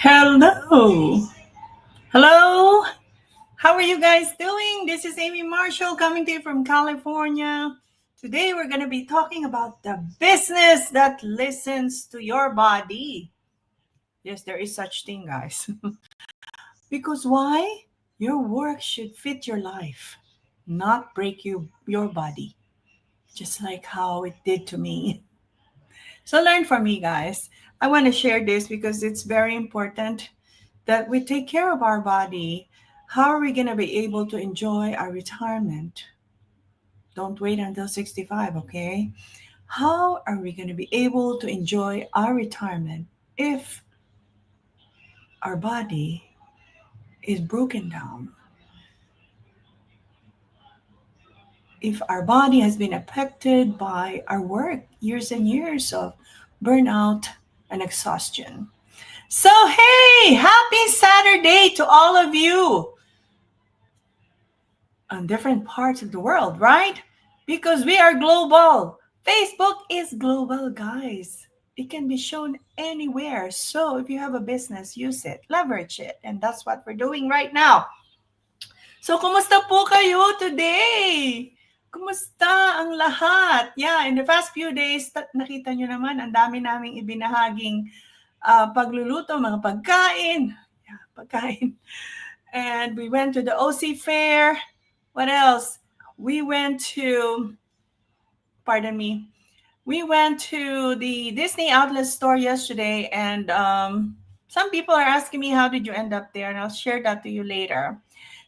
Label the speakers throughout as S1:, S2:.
S1: Hello. Hello. How are you guys doing? This is Amy Marshall coming to you from California. Today we're going to be talking about the business that listens to your body. Yes, there is such thing, guys. Because why? Your work should fit your life, not break your body, just like how it did to me. So learn from me, guys. I want to share this because it's very important that we take care of our body. How are we going to be able to enjoy our retirement? Don't wait until 65, okay? How are we going to be able to enjoy our retirement if our body is broken down? If our body has been affected by our work, years and years of burnout and exhaustion. So, hey, happy Saturday to all of you on different parts of the world, right? Because we are global. Facebook is global, guys. It can be shown anywhere. So if you have a business, use it, leverage it. And that's what we're doing right now. So, kumusta po kayo today? Kumusta ang lahat? Yeah, in the past few days, nakita nyo naman, ang dami naming ibinahaging pagluluto, mga pagkain. Yeah, pagkain. And we went to the OC Fair. What else? We went to, pardon me, we went to the Disney outlet store yesterday, and some people are asking me, how did you end up there? And I'll share that to you later.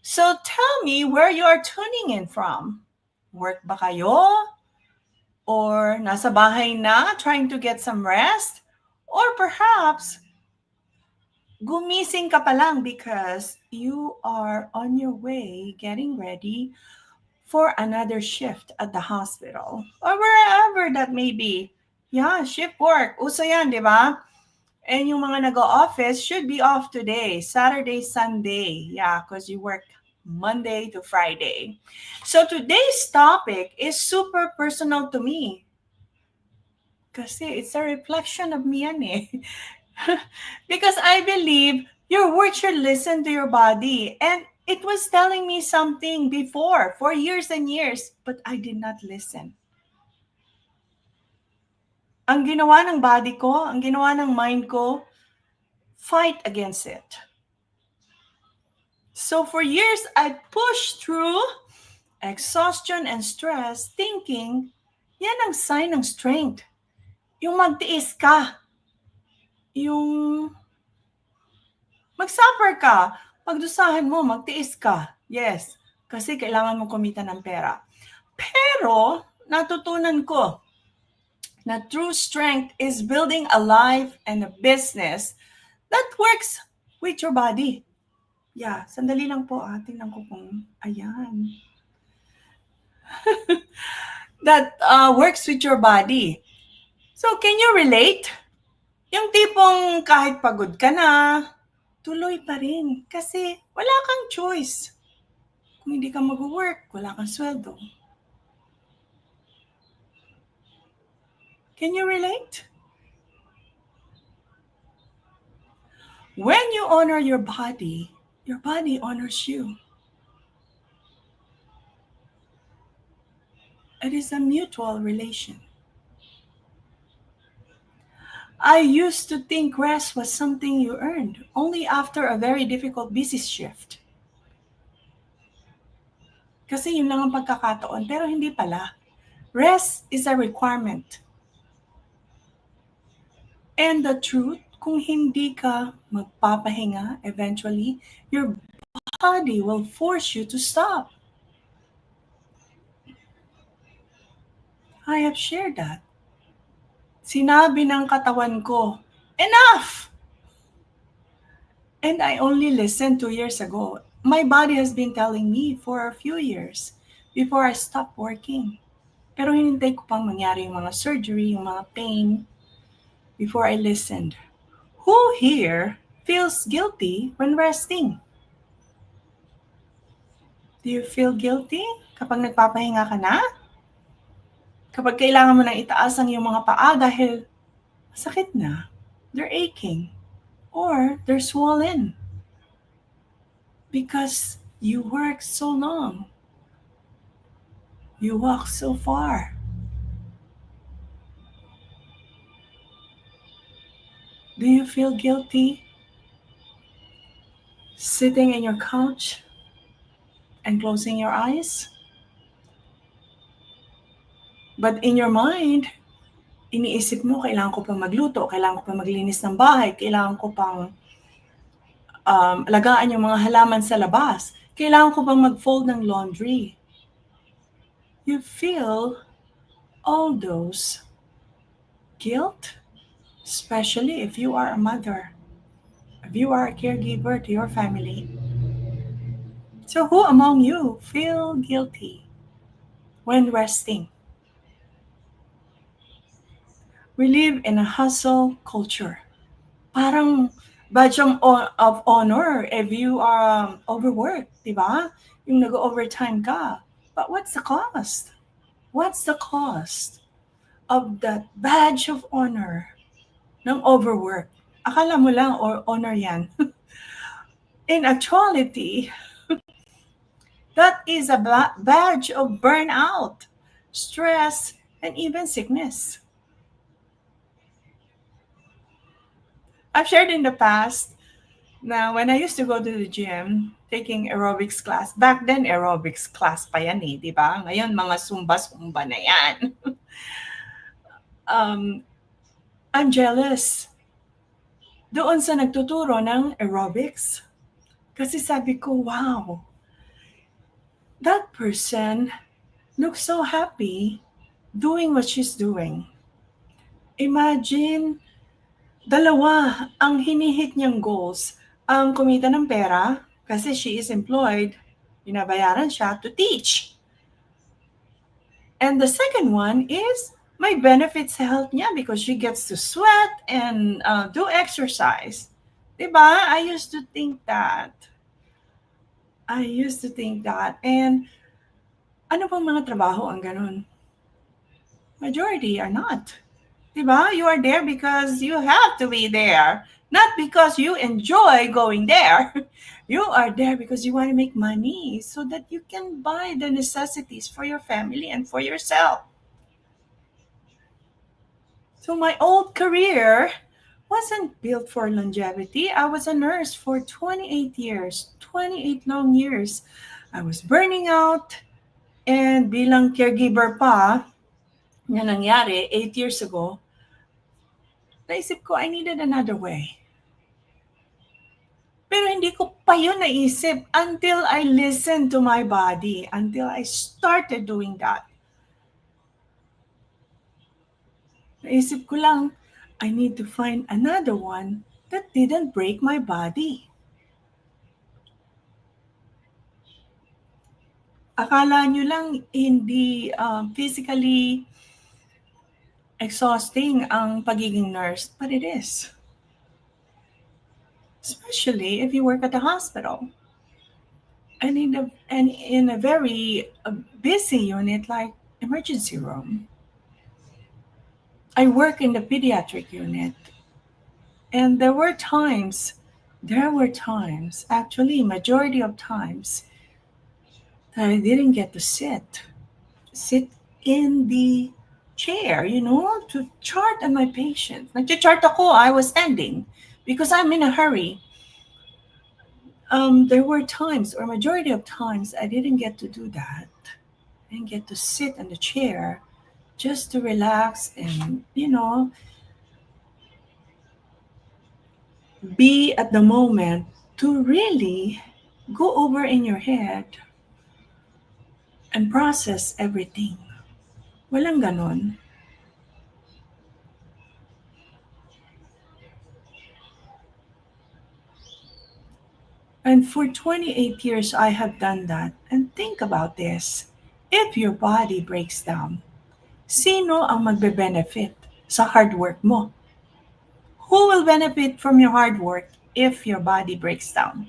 S1: So tell me where you are tuning in from. Work ba kayo? Or nasa bahay na, trying to get some rest? Or perhaps, gumising ka pa lang because you are on your way getting ready for another shift at the hospital or wherever that may be. Yeah, shift work. Uso yan, di ba? And yung mga nag-office should be off today, Saturday, Sunday. Yeah, because you work Monday to Friday. So today's topic is super personal to me. Kasi it's a reflection of me yan eh. Because I believe your work should listen to your body. And it was telling me something before for years and years, but I did not listen. Ang ginawa ng body ko, ang ginawa ng mind ko, fight against it. So for years, I pushed through exhaustion and stress thinking, yan ang sign ng strength. Yung magtiis ka. Yung mag-suffer ka. Pagdusahan mo, magtiis ka. Yes, kasi kailangan mo kumita ng pera. Pero, natutunan ko na true strength is building a life and a business that works with your body. Yeah, sandali lang po. Tingnan ko kung, ayan. That works with your body. So, can you relate? Yung tipong kahit pagod ka na, tuloy pa rin. Kasi wala kang choice. Kung hindi ka mag-work, wala kang sweldo. Can you relate? When you honor your body honors you. It is a mutual relation. I used to think rest was something you earned only after a very difficult busy shift. Kasi yun lang ang pagkakataon, pero hindi pala. Rest is a requirement. And the truth, kung hindi ka magpapahinga, eventually, your body will force you to stop. I have shared that. Sinabi ng katawan ko, enough! And I only listened 2 years ago. My body has been telling me for a few years before I stopped working. Pero hinintay ko pang mangyari yung mga surgery, yung mga pain, before I listened. Who here feels guilty when resting? Do you feel guilty kapag nagpapahinga ka na? Kapag kailangan mo nang itaas ang iyong mga paa dahil masakit na, they're aching. or they're swollen because you work so long, you walk so far. Do you feel guilty sitting in your couch and closing your eyes? But in your mind, iniisip mo, kailangan ko pang magluto, kailangan ko pang maglinis ng bahay, kailangan ko pang alagaan yung mga halaman sa labas, kailangan ko pang mag-fold ng laundry. You feel all those guilt, especially if you are a mother, if you are a caregiver to your family. So who among you feel guilty when resting? We live in a hustle culture. Parang badge of honor if you are overworked, di ba? Yung nag-overtime ka. But what's the cost? What's the cost of that badge of honor ng overwork? Akala mo lang or honor yan. In actuality, that is a badge of burnout, stress, and even sickness. I've shared in the past now when I used to go to the gym, taking aerobics class. Back then, aerobics class pa yan eh, di ba? Ngayon, mga zumba-zumba na yan. I'm jealous doon sa nagtuturo ng aerobics. Kasi sabi ko, wow, that person looks so happy doing what she's doing. Imagine, dalawa ang hinihit niyang goals. Ang kumita ng pera, kasi she is employed, binabayaran siya to teach. And the second one is may benefits sa health niya because she gets to sweat and do exercise. Diba? I used to think that. And ano bang mga trabaho ang ganun? Majority are not. Diba? You are there because you have to be there. Not because you enjoy going there. You are there because you want to make money so that you can buy the necessities for your family and for yourself. So my old career wasn't built for longevity. I was a nurse for 28 years, 28 long years. I was burning out and bilang caregiver pa, na nangyari 8 years ago, naisip ko I needed another way. Pero hindi ko pa yun naisip until I listened to my body, until I started doing that. Naisip ko lang, I need to find another one that didn't break my body. Akala nyo lang hindi physically exhausting ang pagiging nurse, but it is. Especially if you work at a hospital. And in a very busy unit like emergency room. I work in the pediatric unit. And there were times, actually majority of times, that I didn't get to sit in the chair, to chart on my patient. Nag-chart ako, I was standing because I'm in a hurry. There were times, or majority of times, I didn't get to do that. I didn't get to sit in the chair just to relax and, be at the moment to really go over in your head and process everything. Walang ganon. And for 28 years, I have done that. And think about this. If your body breaks down, sino ang magbe-benefit sa hard work mo? Who will benefit from your hard work if your body breaks down?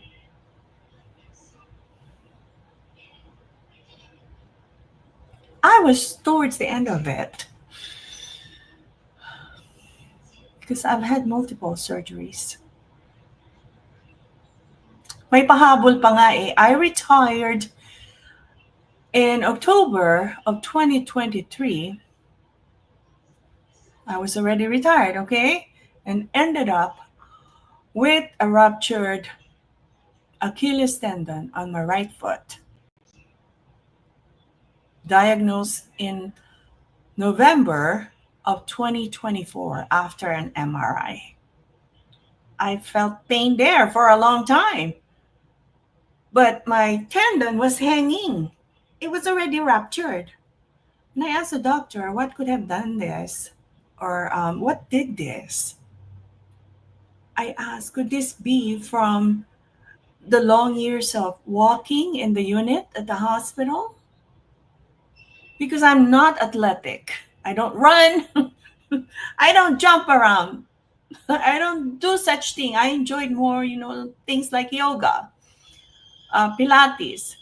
S1: I was towards the end of it because I've had multiple surgeries. May pahabol pa nga eh. I retired in October of 2023. I was already retired, okay? And ended up with a ruptured Achilles tendon on my right foot. Diagnosed in November of 2024 after an MRI. I felt pain there for a long time, but my tendon was hanging. It was already ruptured. And I asked the doctor what could have done this or what did this. I asked, could this be from the long years of walking in the unit at the hospital? Because I'm not athletic. I don't run. I don't jump around. I don't do such thing. I enjoyed more, things like yoga, Pilates.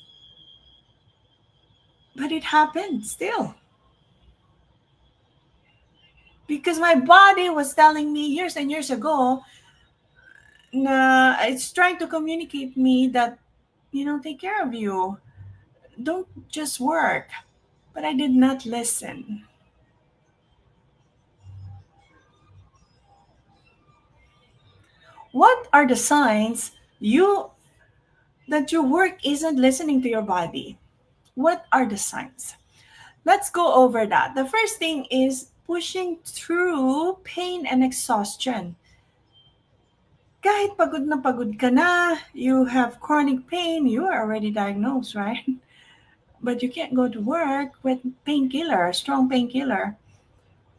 S1: But it happened still. Because my body was telling me years and years ago, it's trying to communicate me that, take care of you. Don't just work. But I did not listen. What are the signs you that your work isn't listening to your body? What are the signs? Let's go over that. The first thing is pushing through pain and exhaustion. Kahit pagod ka na, you have chronic pain, you are already diagnosed, right? But you can't go to work with painkiller, strong painkiller,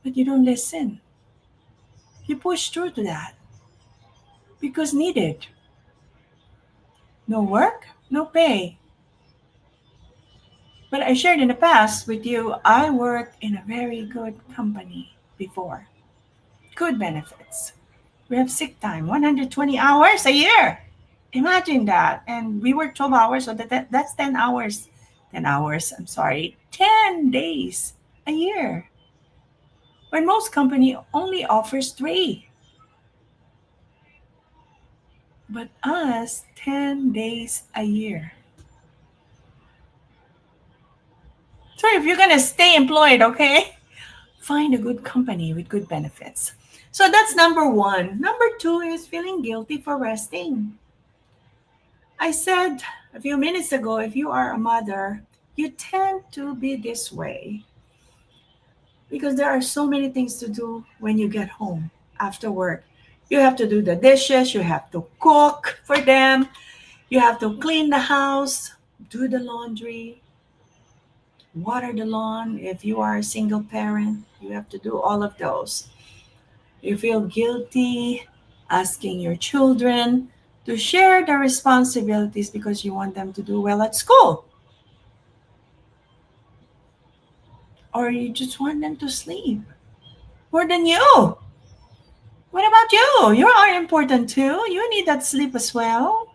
S1: but you don't listen. You push through to that because needed. No work, no pay. But I shared in the past with you, I worked in a very good company before. Good benefits. We have sick time, 120 hours a year. Imagine that. And we work 12 hours, so that's 10 hours. 10 hours, I'm sorry, 10 days a year. When most company only offers 3. But us, 10 days a year. So if you're going to stay employed, okay, find a good company with good benefits. So that's number 1. Number 2 is feeling guilty for resting. I said a few minutes ago, if you are a mother, you tend to be this way because there are so many things to do when you get home after work. You have to do the dishes, you have to cook for them, you have to clean the house, do the laundry, water the lawn. If you are a single parent, you have to do all of those. You feel guilty asking your children to share the responsibilities because you want them to do well at school. Or you just want them to sleep more than you. What about you? You are important too. You need that sleep as well.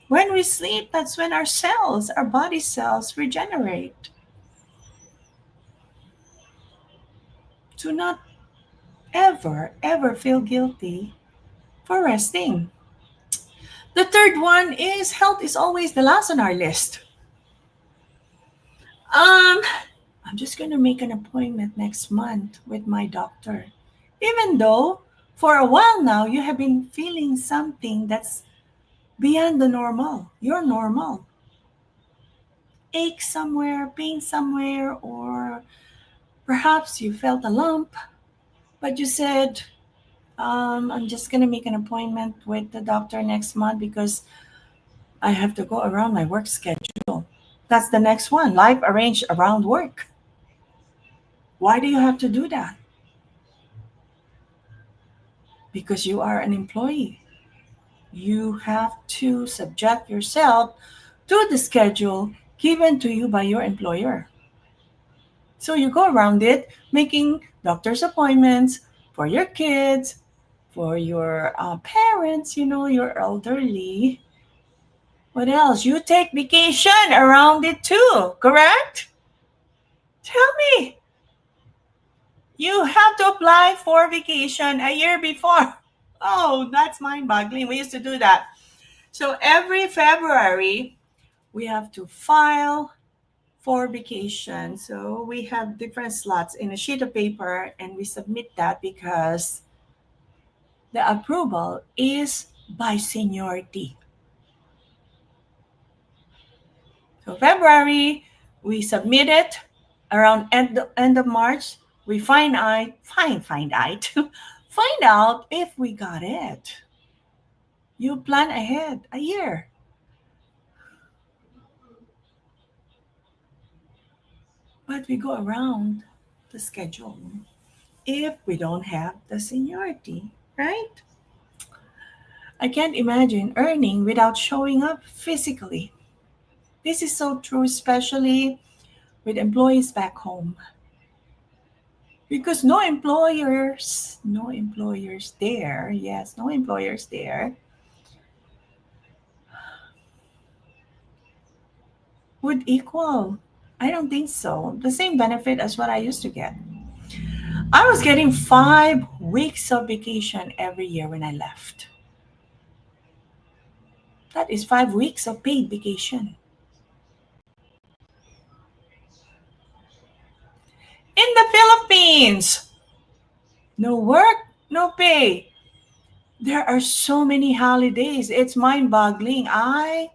S1: When we sleep, that's when our cells, our body cells, regenerate. Do not ever feel guilty for resting. The third one is health is always the last on our list. Um, I'm just going to make an appointment next month with my doctor. Even though for a while now you have been feeling something that's beyond the normal, you're normal. Ache somewhere, pain somewhere, or perhaps you felt a lump, but you said, I'm just going to make an appointment with the doctor next month because I have to go around my work schedule. That's the next one. Life arranged around work. Why do you have to do that? Because you are an employee. You have to subject yourself to the schedule given to you by your employer. So you go around it making doctor's appointments for your kids, for your parents, your elderly. What else? You take vacation around it too, correct? Tell me. You have to apply for vacation a year before. Oh, that's mind-boggling. We used to do that. So every February, we have to file for vacation. So we have different slots in a sheet of paper and we submit that because the approval is by seniority. So February, we submit it around end of March. We find out find out if we got it. You plan ahead a year, but we go around the schedule if we don't have the seniority, right? I can't imagine earning without showing up physically. This is so true, especially with employees back home. Because no employers there, yes, no employers there would equal. I don't think so. The same benefit as what I used to get. I was getting 5 weeks of vacation every year when I left. That is 5 weeks of paid vacation. In the Philippines, no work, no pay. There are so many holidays. It's mind boggling. I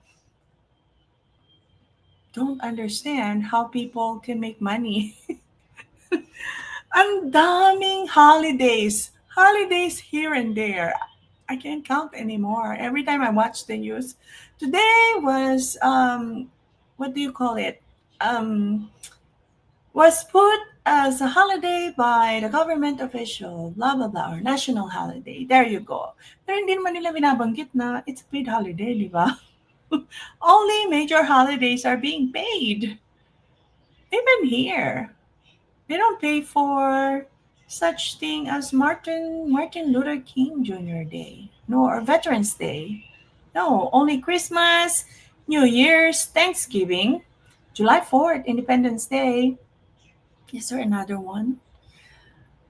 S1: don't understand how people can make money. Ang daming holidays. Holidays here and there. I can't count anymore. Every time I watch the news. Today was what do you call it? Um was put as a holiday by the government official, blah blah blah, or national holiday. There you go. Pero hindi naman nila binabanggit na it's a paid holiday, di ba? Only major holidays are being paid. Even here. They don't pay for such thing as Martin Luther King Jr. Day, no, or Veterans Day. No, only Christmas, New Year's, Thanksgiving, July 4th, Independence Day. Is there another one?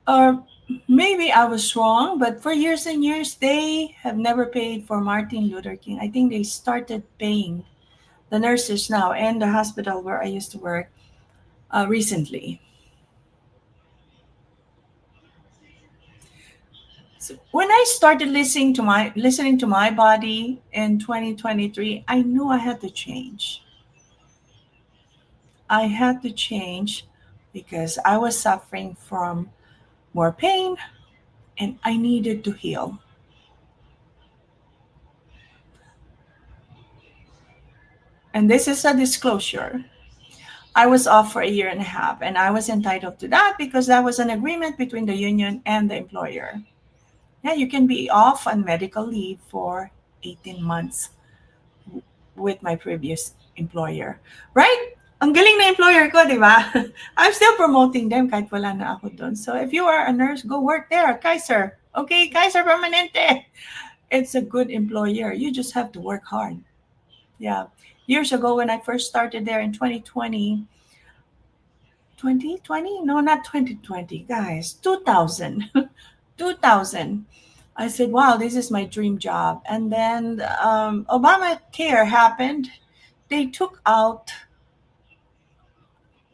S1: Or maybe I was wrong, but for years and years, they have never paid for Martin Luther King. I think they started paying the nurses now and the hospital where I used to work recently. So when I started listening to my body in 2023, I knew I had to change. I had to change because I was suffering from more pain and I needed to heal. And this is a disclosure. I was off for a year and a half and I was entitled to that because that was an agreement between the union and the employer. Yeah, you can be off on medical leave for 18 months with my previous employer. Right? Ang galing na employer ko, di ba? I'm still promoting them kahit wala na ako doon. So if you are a nurse, go work there, Kaiser. Okay, Kaiser Permanente. It's a good employer. You just have to work hard. Yeah. Years ago when I first started there in 2020, 2020? No, not 2020, guys. 2000. 2000. I said, wow, this is my dream job. And then Obamacare happened. They took out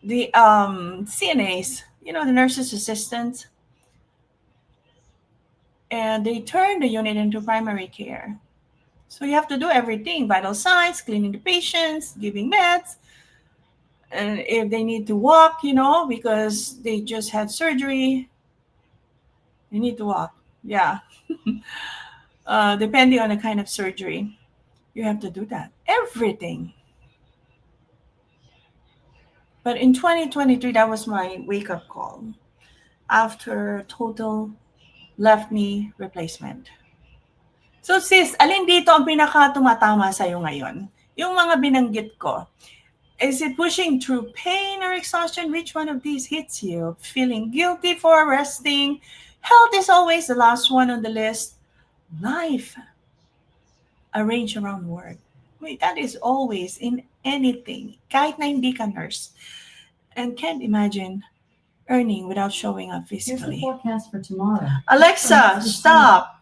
S1: the CNAs, the nurses' assistants, and they turned the unit into primary care. So you have to do everything: vital signs, cleaning the patients, giving meds, and if they need to walk, because they just had surgery, they need to walk. Yeah. Depending on the kind of surgery, you have to do that. Everything. But in 2023, that was my wake up call after total left knee replacement. So sis, alin dito ang pinaka tumatama sa'yo ngayon? Yung mga binanggit ko. Is it pushing through pain or exhaustion? Which one of these hits you? Feeling guilty for resting? Health is always the last one on the list. Life arranged around work. Wait, that is always in anything. Kahit na hindi ka nurse. And can't imagine earning without showing up
S2: Here's the
S1: physically.
S2: forecast for tomorrow.
S1: Alexa, stop.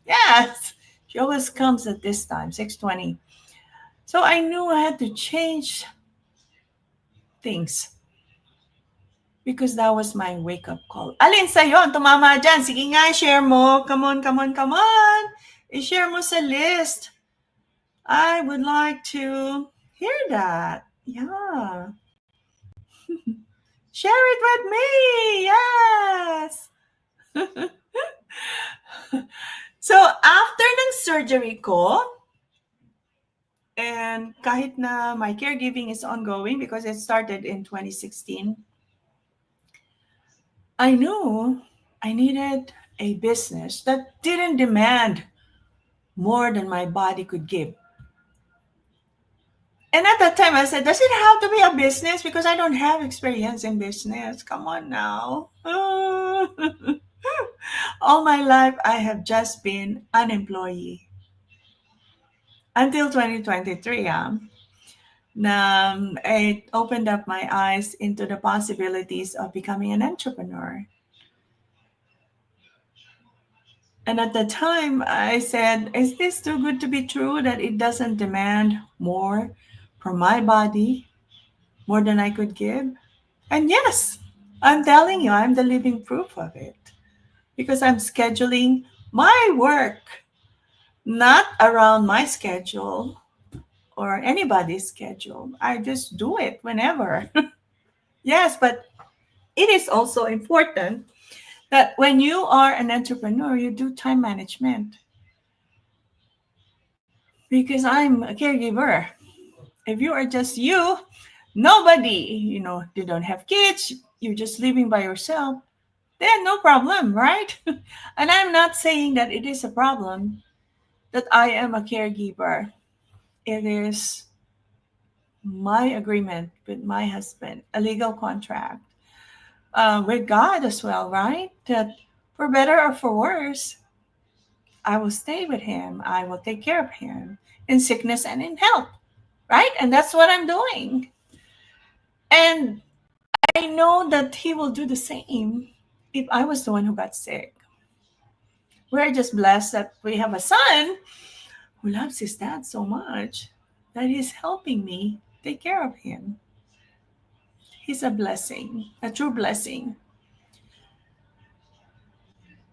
S1: Yes. She always comes at this time, 6:20. So I knew I had to change things because that was my wake-up call. Alin sa'yo ang tumama dyan? Sige nga, share mo. Come on, come on, come on. I-share mo sa list. I would like to hear that. Yeah. Share it with me. Yes. So, after ng surgery ko, and kahit na my caregiving is ongoing because it started in 2016, I knew I needed a business that didn't demand more than my body could give. And at that time, I said, does it have to be a business? Because I don't have experience in business. Come on now. All my life, I have just been an employee until 2023. It opened up my eyes into the possibilities of becoming an entrepreneur. And at the time, I said, is this too good to be true that it doesn't demand more from my body, more than I could give? And yes, I'm telling you, I'm the living proof of it because I'm scheduling my work not around my schedule or anybody's schedule. I just do it whenever. Yes, but it is also important that when you are an entrepreneur, you do time management because I'm a caregiver. If you are just you, nobody, you don't have kids, you're just living by yourself, then no problem, right? And I'm not saying that it is a problem that I am a caregiver. It is my agreement with my husband, a legal contract with God as well, right? That for better or for worse, I will stay with him. I will take care of him in sickness and in health, right? And that's what I'm doing. And I know that he will do the same if I was the one who got sick. We're just blessed that we have a son who loves his dad so much that he's helping me take care of him. He's a blessing, a true blessing.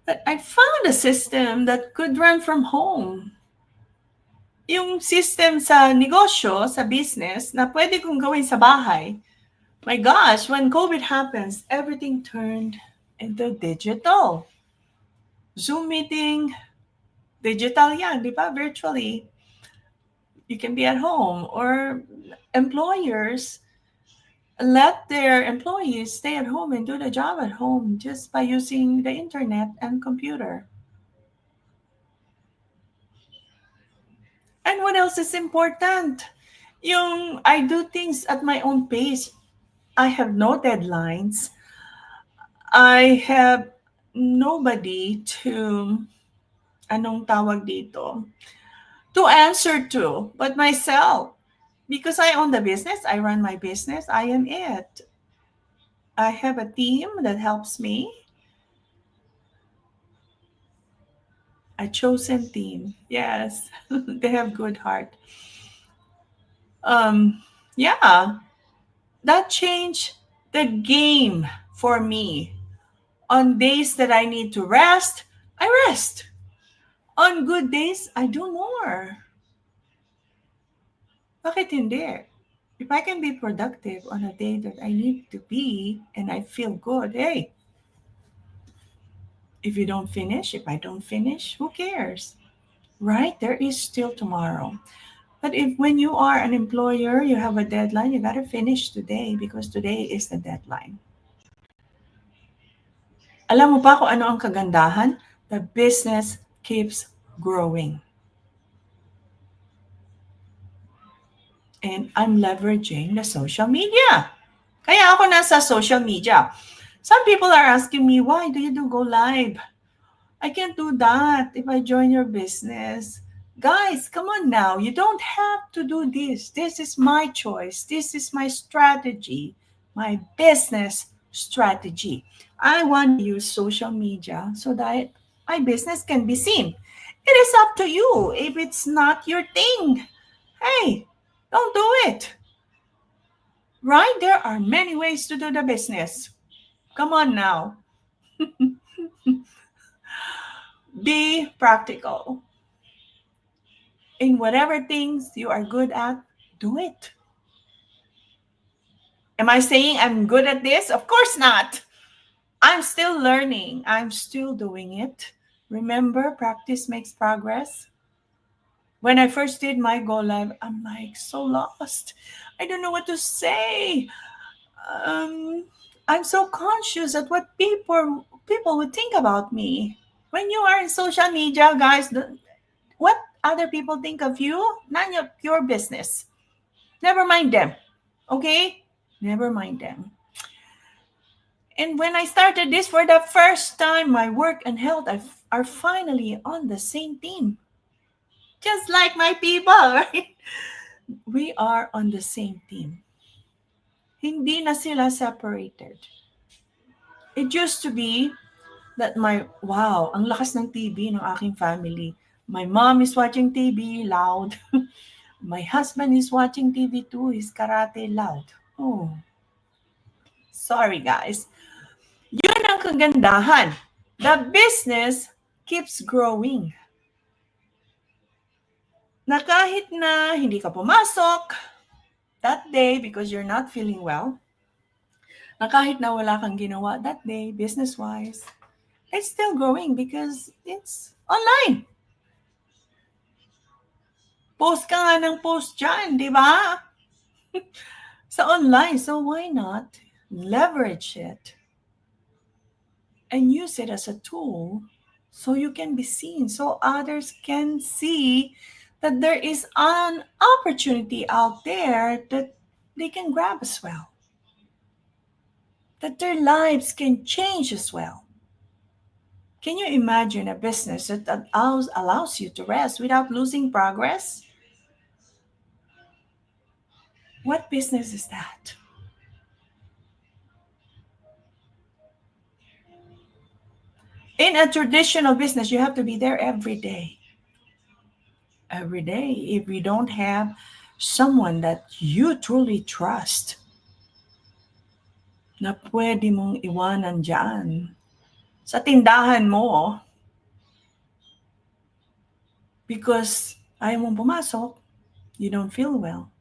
S1: But I found a system that could run from home. Yung system sa negosyo, sa business, na pwede kong gawin sa bahay. My gosh, when COVID happens, everything turned into digital. Zoom meeting, digital yan, di ba? Virtually. You can be at home. Or employers let their employees stay at home and do the job at home just by using the internet and computer. And what else is important? Yung I do things at my own pace. I have no deadlines. I have nobody to, anong tawag dito, to answer to but myself. Because I own the business, I run my business, I am it. I have a team that helps me, a chosen team. Yes, they have good heart. Um, yeah, that changed the game for me. On days that I need to rest, I rest. On good days, I do more. Bakit hindi? If I can be productive on a day that I need to be and I feel good, hey, if you don't finish, if I don't finish, who cares? Right? There is still tomorrow. But if when you are an employer, you have a deadline, you got to finish today because today is the deadline. Alam mo ba kung ano ang kagandahan? The business keeps growing. And I'm leveraging the social media. Kaya ako nasa social media. Some people are asking me, why do you do go live? I can't do that if I join your business. Guys, come on now. You don't have to do this. This is my choice. This is my strategy, my business strategy. I want to use social media so that My business can be seen. It is up to you. If it's not your thing, hey, don't do it. Right? There are many ways to do the business. Come on now. Be practical. In whatever things you are good at, do it. Am I saying I'm good at this? Of course not. I'm still learning. I'm still doing it. Remember, practice makes progress. When I first did my Go Live, I'm like so lost. I don't know what to say. Um, I'm so conscious at what people would think about me. When you are in social media, guys, what other people think of you, none of your business. Never mind them. Okay? Never mind them. And when I started this for the first time, my work and health are finally on the same team. Just like my people, right? We are on the same team. Hindi na sila separated. It used to be that wow, ang lakas ng TV ng aking family. My mom is watching TV loud. My husband is watching TV too. He's karate loud. Oh, sorry guys. Yun ang kagandahan. The business keeps growing. Na kahit na hindi ka pumasok that day because you're not feeling well, na kahit na wala kang ginawa that day, business-wise, it's still growing because it's online. Post ka nga ng post dyan, di ba? Sa online, so why not leverage it and use it as a tool so you can be seen, so others can see that there is an opportunity out there that they can grab as well, that their lives can change as well. Can you imagine a business that allows you to rest without losing progress? What business is that? In a traditional business, you have to be there every day. Every day. If you don't have someone that you truly trust, na pwede mong iwanan dyan sa tindahan mo because ayaw mong pumasok, you don't feel well.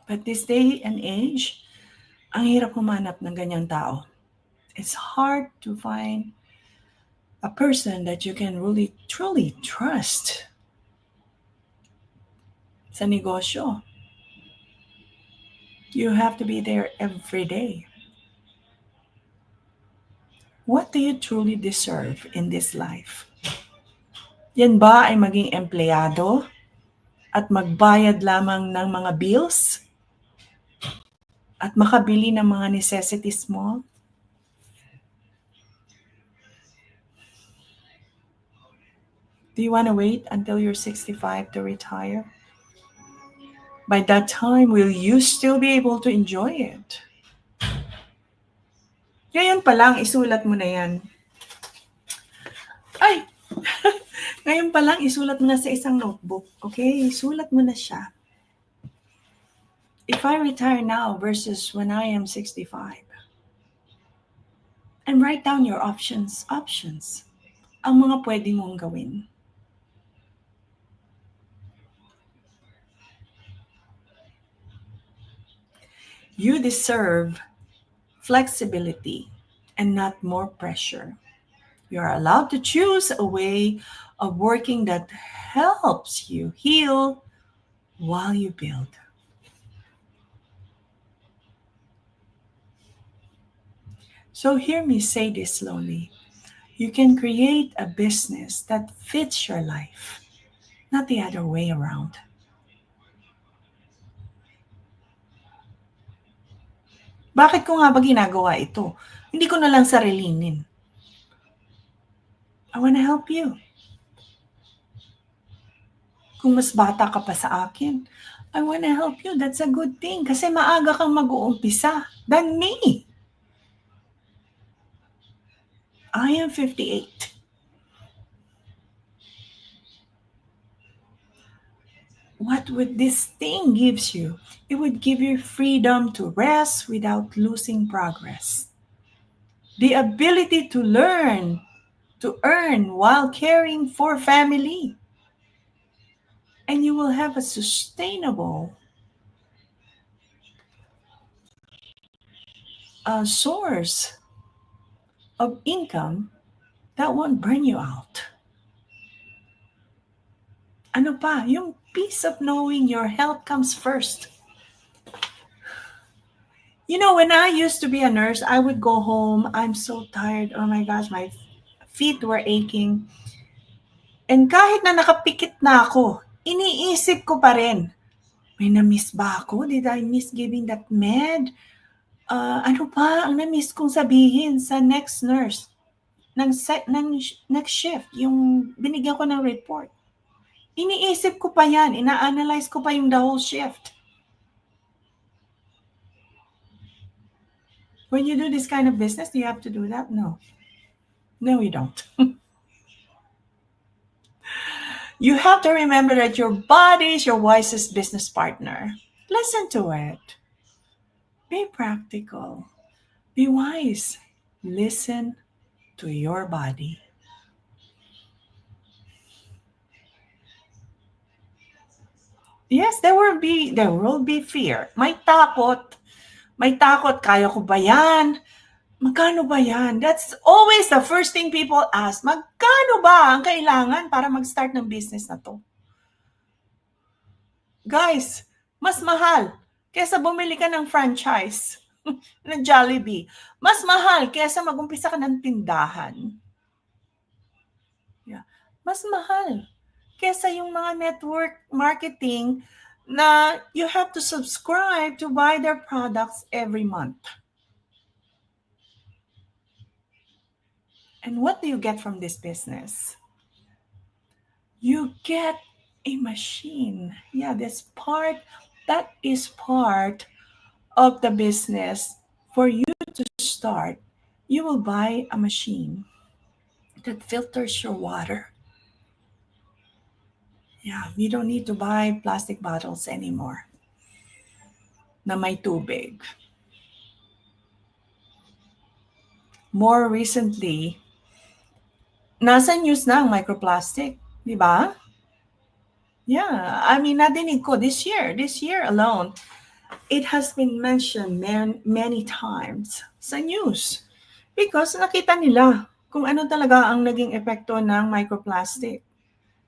S1: But this day and age, ang hirap humanap ng ganyang tao. It's hard to find a person that you can really, truly trust sa negosyo. You have to be there every day. What do you truly deserve in this life? Yan ba ay maging empleyado at magbayad lamang ng mga bills at makabili ng mga necessities mo? Do you want to wait until you're 65 to retire? By that time, will you still be able to enjoy it? Ngayon pa lang, isulat mo na yan. Ay! Ngayon pa lang, isulat mo na sa isang notebook. Okay? Isulat mo na siya. If I retire now versus when I am 65. And write down your options. Ang mga pwede mong gawin. You deserve flexibility and not more pressure. You are allowed to choose a way of working that helps you heal while you build. So hear me say this slowly. You can create a business that fits your life, not the other way around. Bakit ko nga ba ginagawa ito? Hindi ko na lang sarilinin. I want to help you. Kung mas bata ka pa sa akin, I wanna help you. That's a good thing kasi maaga kang mag-uumpisa than me. I am 58. What would this thing gives you? It would give you freedom to rest without losing progress. The ability to learn, to earn while caring for family. And you will have a sustainable source of income that won't burn you out. Ano pa? Yung peace of knowing your health comes first. You know, when I used to be a nurse, I would go home. I'm so tired. Oh my gosh, my feet were aching. And kahit na nakapikit na ako, iniisip ko pa rin, may na-miss ba ako? Did I miss giving that med? Ano pa ang na-miss kong sabihin sa next nurse? Ng next shift, yung binigyan ko ng report. Iniisip ko pa yan. Ina-analyze ko pa yung the whole shift. When you do this kind of business, do you have to do that? No. No, you don't. You have to remember that your body is your wisest business partner. Listen to it. Be practical. Be wise. Listen to your body. Yes, there will be fear. May takot, kaya ko ba 'yan? Magkano ba 'yan? That's always the first thing people ask. Magkano ba ang kailangan para mag-start ng business na 'to? Guys, mas mahal kaysa bumili ka ng franchise ng Jollibee. Mas mahal kaysa mag-umpisa ka ng tindahan. Yeah. Mas mahal kaysa yung mga network marketing na you have to subscribe to buy their products every month. And what do you get from this business? You get a machine. Yeah, that is part of the business. For you to start, you will buy a machine that filters your water. Yeah, you don't need to buy plastic bottles anymore na may tubig. More recently, nasa news na ang microplastic, di ba? Yeah, I mean, nadinig ko this year alone, it has been mentioned many times sa news because nakita nila kung ano talaga ang naging epekto ng microplastic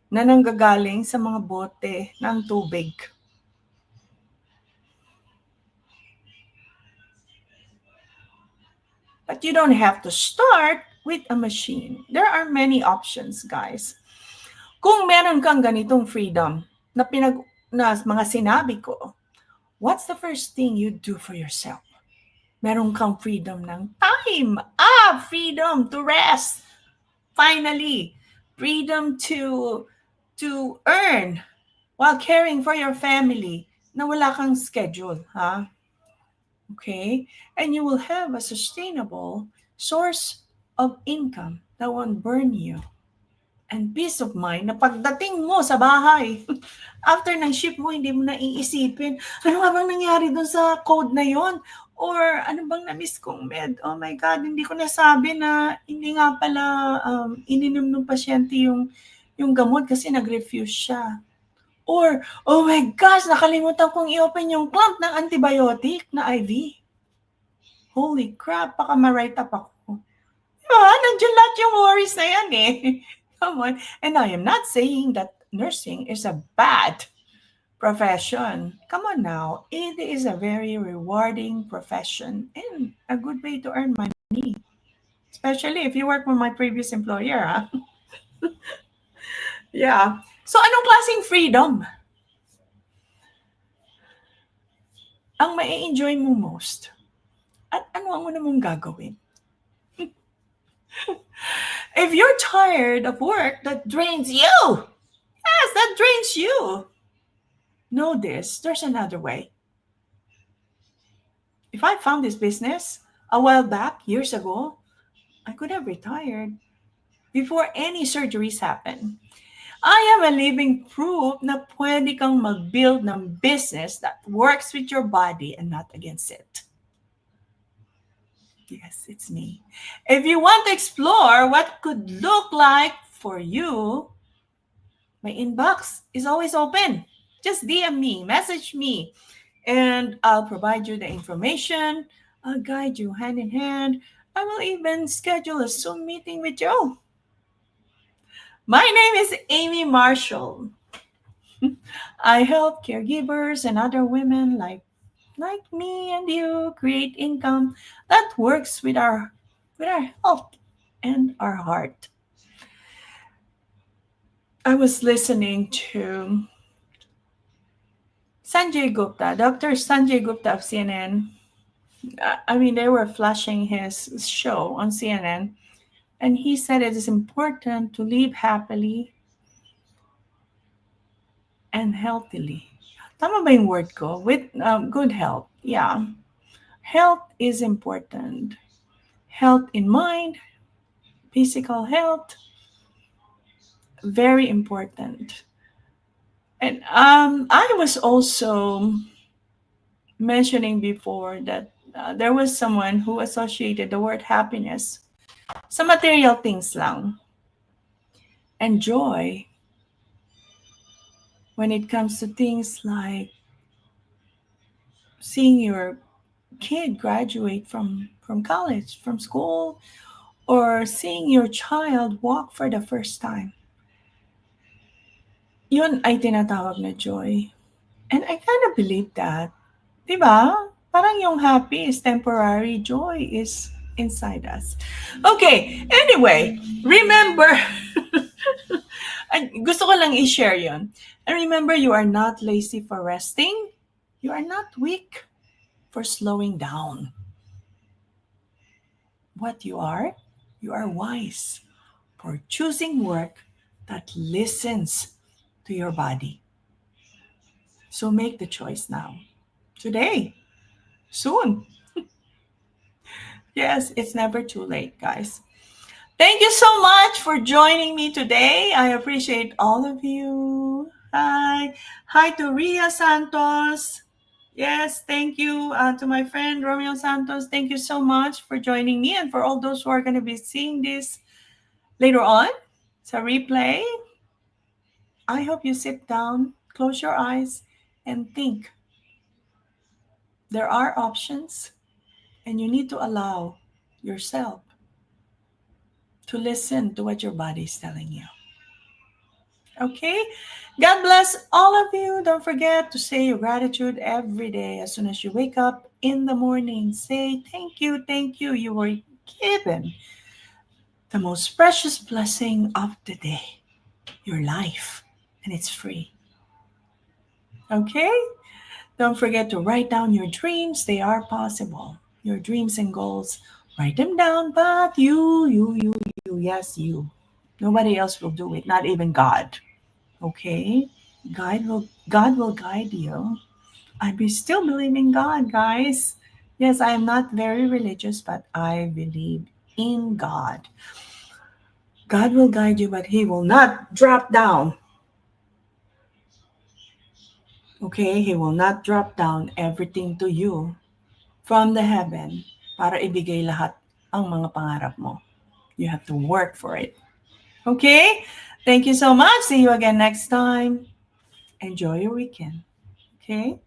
S1: na nanggagaling sa mga bote ng tubig. But you don't have to start with a machine. There are many options, guys. Kung meron kang ganitong freedom na mga sinabi ko, what's the first thing you do for yourself? Meron kang freedom ng time. Freedom to rest. Finally, freedom to earn while caring for your family na wala kang schedule, ha? Okay? And you will have a sustainable source of income that won't burn you. And peace of mind na pagdating mo sa bahay, after ng shift mo, hindi mo na iisipin, ano nga bang nangyari dun sa code na yon? Or ano bang na-miss kong med? Oh my God, hindi ko nasabi na hindi nga pala ininom ng pasyente yung gamot kasi nag-refuse siya. Or, oh my gosh, nakalimutan kong i-open yung clamp ng antibiotic na IV. Holy crap, baka ma-write up ako. Nandiyan lahat yung worries na yan eh. Come on. And I am not saying that nursing is a bad profession. Come on now. It is a very rewarding profession and a good way to earn money. Especially if you work for my previous employer, ha? Yeah. So, anong klaseng freedom ang mai-enjoy mo most? At ano ang una mong gagawin? If you're tired of work that drains you, yes, that drains you. know this, there's another way. If I found this business a while back, years ago, I could have retired before any surgeries happen. I am a living proof na pwede kang mag-build ng business that works with your body and not against it. Yes, it's me. If you want to explore what could look like for you, my inbox is always open. Just DM me, message me, and I'll provide you the information. I'll guide you hand in hand. I will even schedule a Zoom meeting with you. My name is Amy Marshall. I help caregivers and other women like me and you create income that works with our health and our heart. I was listening to Sanjay Gupta, Dr. Sanjay Gupta of CNN. I mean, they were flashing his show on CNN, and he said it is important to live happily and healthily. Tama ba yung word ko? With good health. Yeah. Health is important. Health in mind, physical health, very important. And I was also mentioning before that there was someone who associated the word happiness sa material things lang and joy when it comes to things like seeing your kid graduate from college, from school, or seeing your child walk for the first time. Yun ay tinatawag na joy. And I kind of believe that. Diba? Parang yung happy is temporary, joy is inside us. Okay, anyway, remember, gusto ko lang i-share yun. And remember, you are not lazy for resting. You are not weak for slowing down. What you are wise for choosing work that listens to your body. So make the choice now. Today. Soon. Yes, it's never too late, guys. Thank you so much for joining me today. I appreciate all of you. Hi. Hi to Ria Santos. Yes, thank you to my friend Romeo Santos. Thank you so much for joining me and for all those who are going to be seeing this later on. It's a replay. I hope you sit down, close your eyes, and think. There are options, and you need to allow yourself to listen to what your body is telling you. Okay? God bless all of you. Don't forget to say your gratitude every day. As soon as you wake up in the morning, say thank you, thank you. You were given the most precious blessing of the day, your life, and it's free. Okay? Don't forget to write down your dreams. They are possible. Your dreams and goals. Write them down, but yes, you. Nobody else will do it, not even God. Okay? God will guide you. Still believe in God, guys. Yes, I am not very religious, but I believe in God. God will guide you, but He will not drop down. Okay? He will not drop down everything to you from the heaven para ibigay lahat ang mga pangarap mo. You have to work for it. Okay? Thank you so much. See you again next time. Enjoy your weekend. Okay?